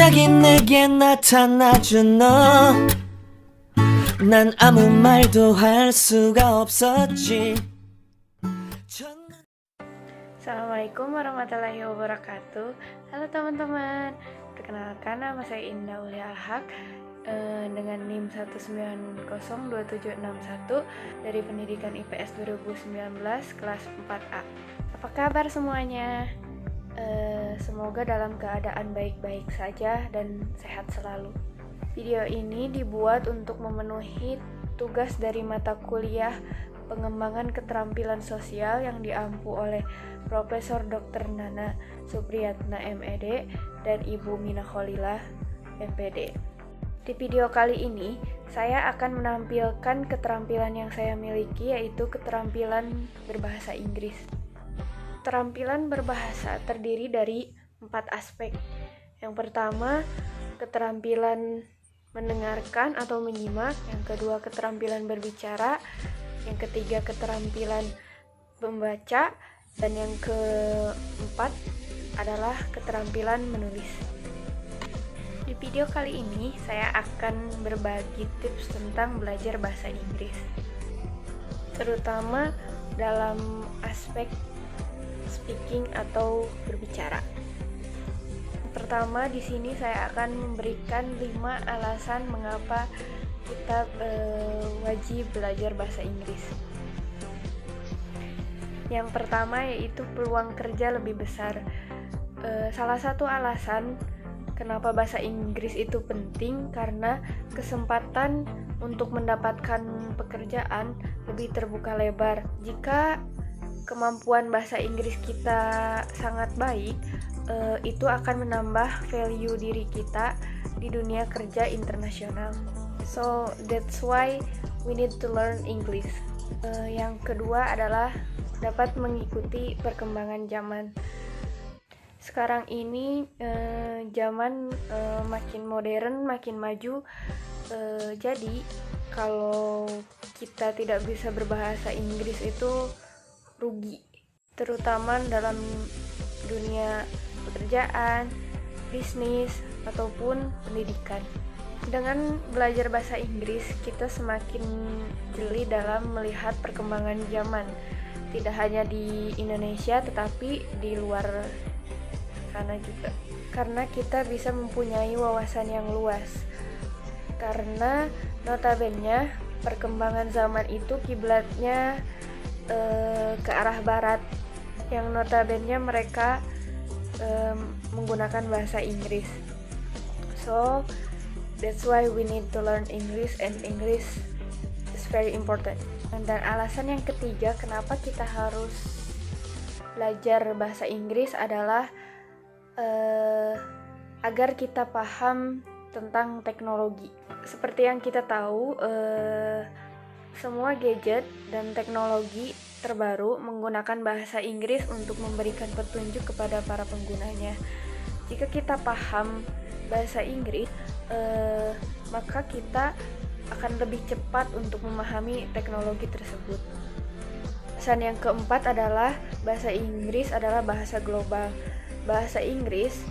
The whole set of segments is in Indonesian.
갑자기 내게 나타나준 너 난 아무 말도 할 수가 없었지. Assalamualaikum warahmatullahi wabarakatuh. Halo teman-teman, perkenalkan nama saya Indah Aulia Al-Haq dengan NIM 1902761 dari Pendidikan IPS 2019 kelas 4A. Apa kabar semuanya? Semoga dalam keadaan baik-baik saja dan sehat selalu. Video ini dibuat untuk memenuhi tugas dari mata kuliah Pengembangan Keterampilan Sosial yang diampu oleh Profesor Dr. Nana Supriyatna MED dan Ibu Mina Kholilah MPD. Di video kali ini, saya akan menampilkan keterampilan yang saya miliki, yaitu keterampilan berbahasa Inggris. Keterampilan berbahasa terdiri dari 4 aspek. Yang pertama, keterampilan mendengarkan atau menyimak. Yang kedua, keterampilan berbicara. Yang ketiga, keterampilan membaca. Dan yang keempat adalah keterampilan menulis. Di video kali ini, saya akan berbagi tips tentang belajar bahasa Inggris, terutama dalam aspek speaking atau berbicara. Pertama, di sini saya akan memberikan 5 alasan mengapa kita wajib belajar bahasa Inggris. Yang pertama yaitu peluang kerja lebih besar. Salah satu alasan kenapa bahasa Inggris itu penting karena kesempatan untuk mendapatkan pekerjaan lebih terbuka lebar. Jika kemampuan bahasa Inggris kita sangat baik, itu akan menambah value diri kita di dunia kerja internasional. So that's why we need to learn English. Yang kedua adalah dapat mengikuti perkembangan zaman. Sekarang ini zaman makin modern, makin maju. Jadi kalau kita tidak bisa berbahasa Inggris itu rugi, terutama dalam dunia pekerjaan, bisnis, ataupun pendidikan. Dengan belajar bahasa Inggris, kita semakin jeli dalam melihat perkembangan zaman, tidak hanya di Indonesia tetapi di luar sana juga. Karena kita bisa mempunyai wawasan yang luas. Karena notabene perkembangan zaman itu kiblatnya ke arah barat, yang notabene mereka menggunakan bahasa Inggris. So that's why we need to learn English, and English is very important. Dan alasan yang ketiga kenapa kita harus belajar bahasa Inggris adalah agar kita paham tentang teknologi. Seperti yang kita tahu, semua gadget dan teknologi terbaru menggunakan bahasa Inggris untuk memberikan petunjuk kepada para penggunanya. Jika kita paham bahasa Inggris, maka kita akan lebih cepat untuk memahami teknologi tersebut. Pesan yang keempat adalah bahasa Inggris adalah bahasa global. Bahasa Inggris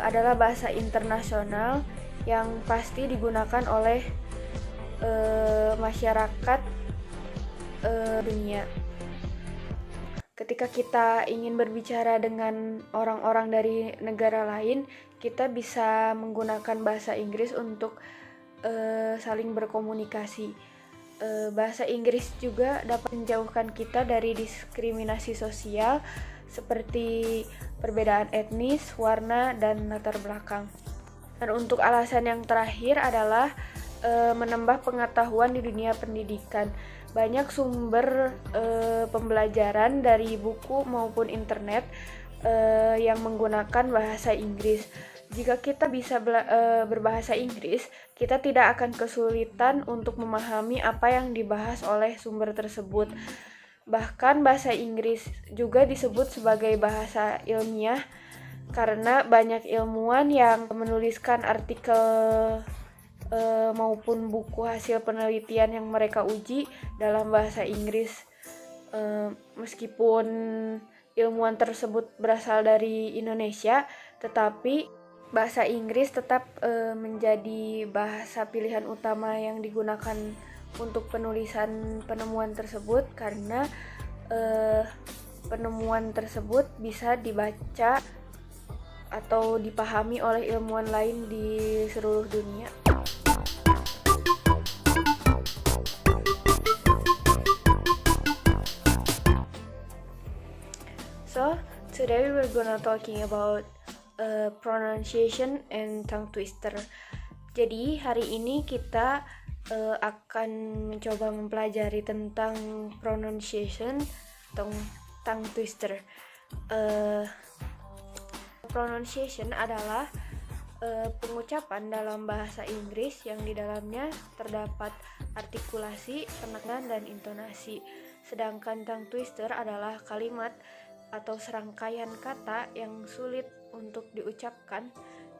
adalah bahasa internasional yang pasti digunakan oleh masyarakat dunia. Ketika kita ingin berbicara dengan orang-orang dari negara lain, kita bisa menggunakan bahasa Inggris untuk saling berkomunikasi. Bahasa Inggris juga dapat menjauhkan kita dari diskriminasi sosial seperti perbedaan etnis, warna, dan latar belakang. Dan untuk alasan yang terakhir adalah menambah pengetahuan di dunia pendidikan. Banyak sumber pembelajaran dari buku maupun internet yang menggunakan bahasa Inggris. Jika kita bisa berbahasa Inggris, kita tidak akan kesulitan untuk memahami apa yang dibahas oleh sumber tersebut. Bahkan bahasa Inggris juga disebut sebagai bahasa ilmiah karena banyak ilmuwan yang menuliskan artikel maupun buku hasil penelitian yang mereka uji dalam bahasa Inggris. Meskipun ilmuwan tersebut berasal dari Indonesia, tetapi bahasa Inggris tetap menjadi bahasa pilihan utama yang digunakan untuk penulisan penemuan tersebut, karena penemuan tersebut bisa dibaca atau dipahami oleh ilmuwan lain di seluruh dunia. So today we're gonna talking about pronunciation and tongue twister. Jadi hari ini kita akan mencoba mempelajari tentang pronunciation atau tongue twister. Pronunciation adalah pengucapan dalam bahasa Inggris yang di dalamnya terdapat artikulasi, penekanan, dan intonasi. Sedangkan tongue twister adalah kalimat atau serangkaian kata yang sulit untuk diucapkan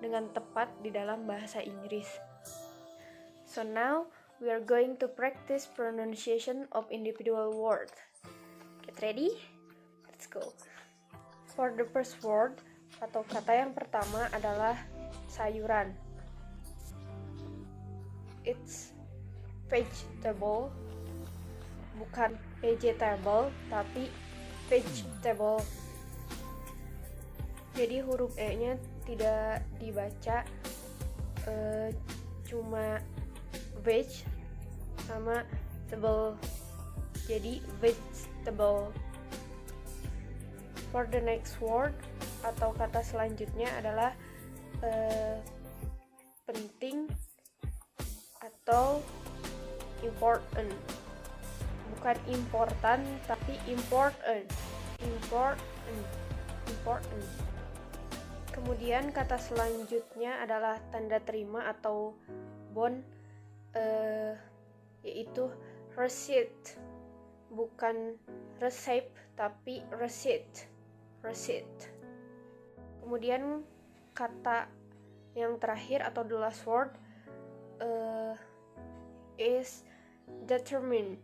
dengan tepat di dalam bahasa Inggris. So now we are going to practice pronunciation of individual words. Get ready? Let's go. For the first word atau kata yang pertama adalah sayuran. It's vegetable, bukan vegetable tapi vegetable. Jadi huruf E-nya tidak dibaca, cuma veg sama table. Jadi vegetable. For the next word atau kata selanjutnya adalah penting atau important. Bukan important tapi important. Kemudian kata selanjutnya adalah tanda terima atau bond, yaitu receipt. Bukan receipt tapi receipt. Kemudian kata yang terakhir atau the last word is determine,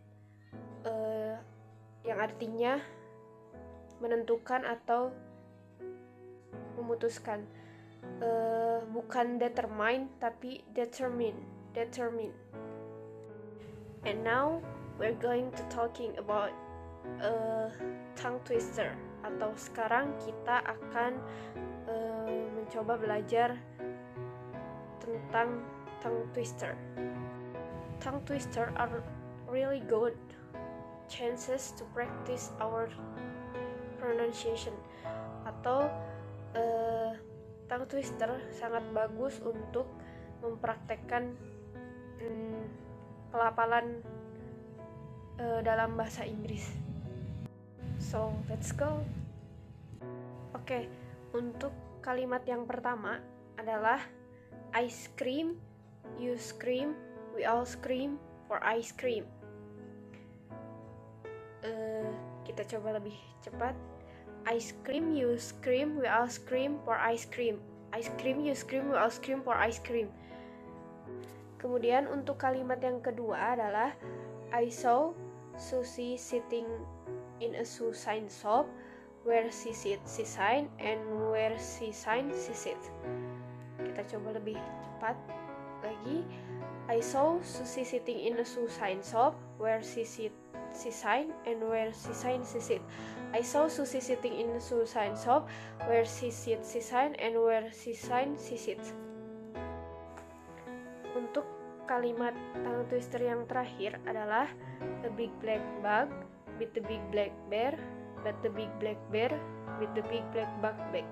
yang artinya menentukan atau memutuskan. Bukan determine tapi determine. And now we're going to talking about tongue twister, atau sekarang kita akan mencoba belajar tentang tongue twister. Tongue twister are really good chances to practice our pronunciation, atau tongue twister sangat bagus untuk mempraktekkan pelafalan dalam bahasa Inggris. So let's go. Oke, untuk kalimat yang pertama adalah ice cream, you scream, we all scream for ice cream. Kita coba lebih cepat. Ice cream, you scream, we all scream for ice cream. Ice cream, you scream, we all scream for ice cream. Kemudian untuk kalimat yang kedua adalah I saw Susie sitting in a shoe shine shop, where she sit, she shine, and where she shine, she sit. Kita coba lebih cepat lagi. I saw Susie sitting in a shoe shine shop, where she sit, she shine, and where she shine, she sit. I saw Susie sitting in a shoe shine shop, where she sit, she shine, and where she shine, she sit. Untuk kalimat tongue twister yang terakhir adalah a big black bug with the big black bear, but the big black bear with the big black bug back.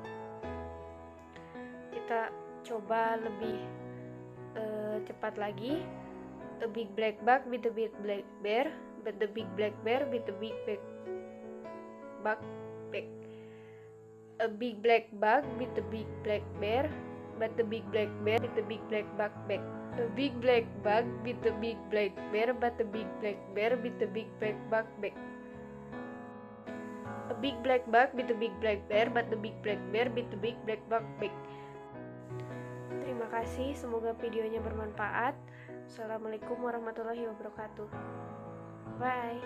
Kita coba lebih cepat lagi. A big black bug with the big black bear, but the big black bear with the big black bug back. A big black bug with the big black bear, but the big black bear with the big black bug back. A big black bug with the big black bear, but the big black bear with the big black bug back. A big black bug with the big black bear, but the big black bear with the big black bug back. Terima kasih, semoga videonya bermanfaat. Assalamualaikum warahmatullahi wabarakatuh. Bye.